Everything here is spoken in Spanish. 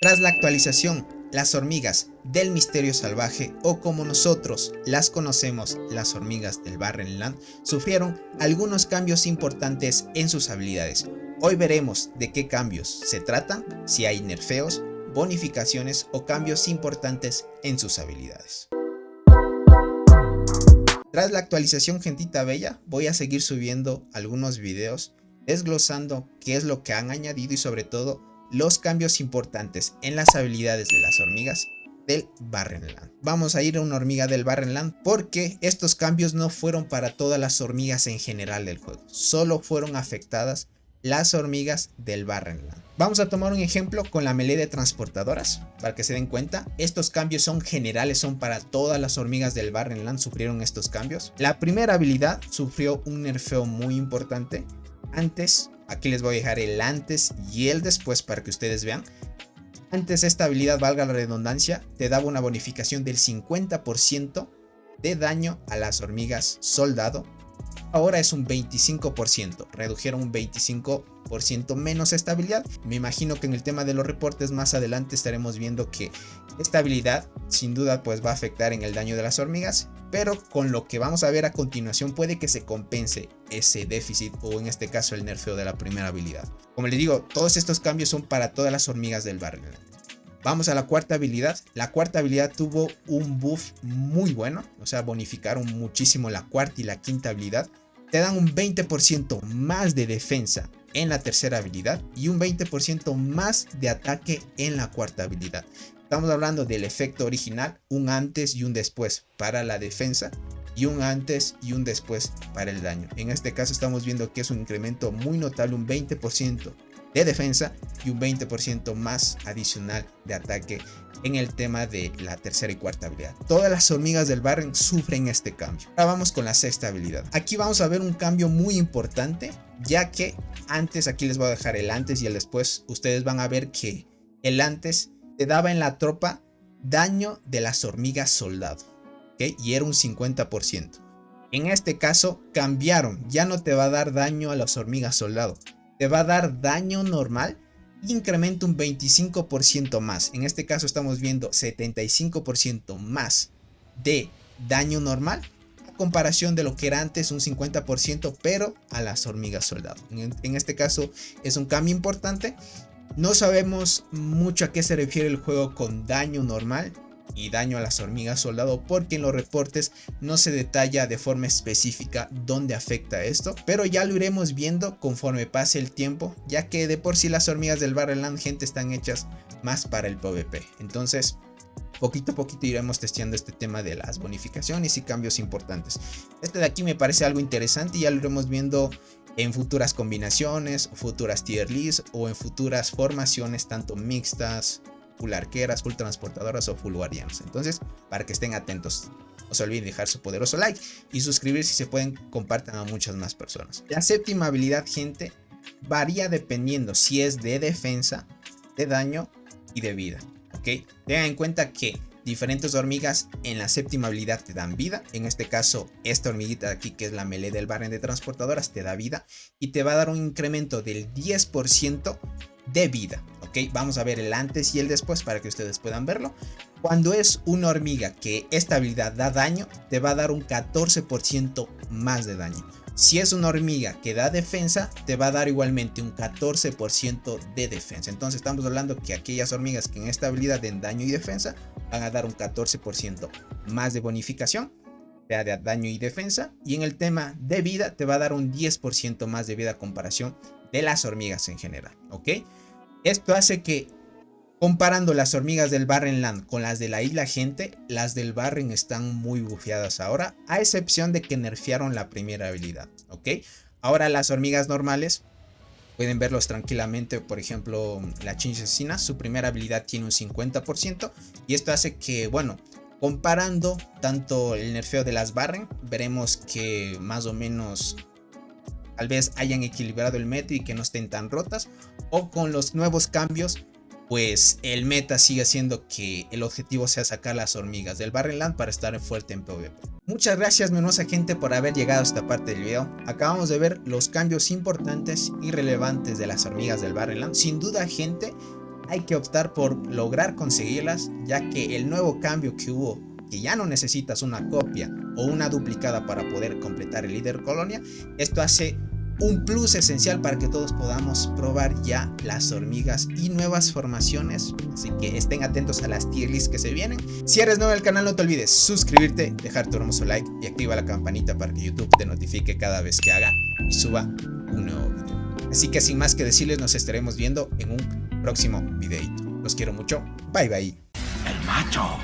Tras la actualización, las hormigas del misterio salvaje, o como nosotros las conocemos, las hormigas del Barrenland, sufrieron algunos cambios importantes en sus habilidades. Hoy veremos de qué cambios se tratan, si hay nerfeos, bonificaciones o cambios importantes en sus habilidades. Tras la actualización, gentita bella, voy a seguir subiendo algunos videos desglosando qué es lo que han añadido y sobre todo los cambios importantes en las habilidades de las hormigas del Barrenland. Vamos a ir a una hormiga del Barrenland porque estos cambios no fueron para todas las hormigas en general del juego, solo fueron afectadas las hormigas del Barrenland. Vamos a tomar un ejemplo con la melee de transportadoras para que se den cuenta. Estos cambios son generales, son para todas las hormigas del Barrenland, sufrieron estos cambios. La primera habilidad sufrió un nerfeo muy importante. Antes, aquí les voy a dejar el antes y el después para que ustedes vean. Antes esta habilidad, valga la redundancia, te daba una bonificación del 50% de daño a las hormigas soldado. Ahora es un 25%, redujeron un 25% menos esta habilidad. Me imagino que en el tema de los reportes más adelante estaremos viendo que esta habilidad sin duda pues va a afectar en el daño de las hormigas, pero con lo que vamos a ver a continuación puede que se compense ese déficit o en este caso el nerfeo de la primera habilidad. Como les digo, todos estos cambios son para todas las hormigas del Barrenland. Vamos a la cuarta habilidad. La cuarta habilidad tuvo un buff muy bueno, o sea, bonificaron muchísimo la cuarta y la quinta habilidad. Te dan un 20% más de defensa en la tercera habilidad y un 20% más de ataque en la cuarta habilidad. Estamos hablando del efecto original, un antes y un después para la defensa y un antes y un después para el daño. En este caso estamos viendo que es un incremento muy notable, un 20% de defensa y un 20% más adicional de ataque en el tema de la tercera y cuarta habilidad. Todas las hormigas del Barren sufren este cambio. Ahora vamos con la sexta habilidad. Aquí vamos a ver un cambio muy importante, ya que antes, aquí les voy a dejar el antes y el después. Ustedes van a ver que el antes te daba en la tropa daño de las hormigas soldado, ¿okay? Y era un 50%. En este caso cambiaron, ya no te va a dar daño a las hormigas soldado, te va a dar daño normal y incrementa un 25% más. En este caso estamos viendo 75% más de daño normal a comparación de lo que era antes un 50%, pero a las hormigas soldado. En este caso es un cambio importante. No sabemos mucho a qué se refiere el juego con daño normal y daño a las hormigas soldado, porque en los reportes no se detalla de forma específica dónde afecta esto, pero ya lo iremos viendo conforme pase el tiempo, ya que de por sí las hormigas del Barrenland, gente, están hechas más para el PvP. Entonces poquito a poquito iremos testeando este tema de las bonificaciones y cambios importantes. Este de aquí me parece algo interesante y ya lo iremos viendo en futuras combinaciones, futuras tier lists o en futuras formaciones tanto mixtas, full arqueras, full transportadoras o full guardianas. Entonces, para que estén atentos, no se olviden dejar su poderoso like y suscribirse si se pueden, compartan a muchas más personas. La séptima habilidad, gente, varía dependiendo si es de defensa, de daño y de vida, ¿ok? Tengan en cuenta que diferentes hormigas en la séptima habilidad te dan vida. En este caso, esta hormiguita de aquí, que es la melee del Barren de transportadoras, te da vida y te va a dar un incremento del 10% de vida. Ok, vamos a ver el antes y el después para que ustedes puedan verlo. Cuando es una hormiga que esta habilidad da daño, te va a dar un 14% más de daño. Si es una hormiga que da defensa, te va a dar igualmente un 14% de defensa. Entonces estamos hablando que aquellas hormigas que en esta habilidad den daño y defensa van a dar un 14% más de bonificación, sea de daño y defensa. Y en el tema de vida te va a dar un 10% más de vida a comparación de las hormigas en general, ¿ok? Esto hace que, comparando las hormigas del Barrenland con las de la isla, gente, las del Barren están muy bufeadas ahora, a excepción de que nerfearon la primera habilidad, ¿ok? Ahora las hormigas normales pueden verlos tranquilamente. Por ejemplo, la chincha asesina, su primera habilidad tiene un 50% y esto hace que, bueno, comparando tanto el nerfeo de las Barren, veremos que más o menos tal vez hayan equilibrado el meta y que no estén tan rotas, o con los nuevos cambios pues el meta sigue siendo que el objetivo sea sacar las hormigas del Barrenland para estar fuerte en PvP. Muchas gracias, menuda gente, por haber llegado a esta parte del video. Acabamos de ver los cambios importantes y relevantes de las hormigas del Barrenland. Sin duda, gente, hay que optar por lograr conseguirlas, ya que el nuevo cambio que hubo, que ya no necesitas una copia o una duplicada para poder completar el líder colonia, esto hace un plus esencial para que todos podamos probar ya las hormigas y nuevas formaciones. Así que estén atentos a las tier lists que se vienen. Si eres nuevo al canal, no te olvides suscribirte, dejar tu hermoso like y activa la campanita para que YouTube te notifique cada vez que haga y suba un nuevo video. Así que sin más que decirles, nos estaremos viendo en un próximo videito. Los quiero mucho. Bye bye. El macho.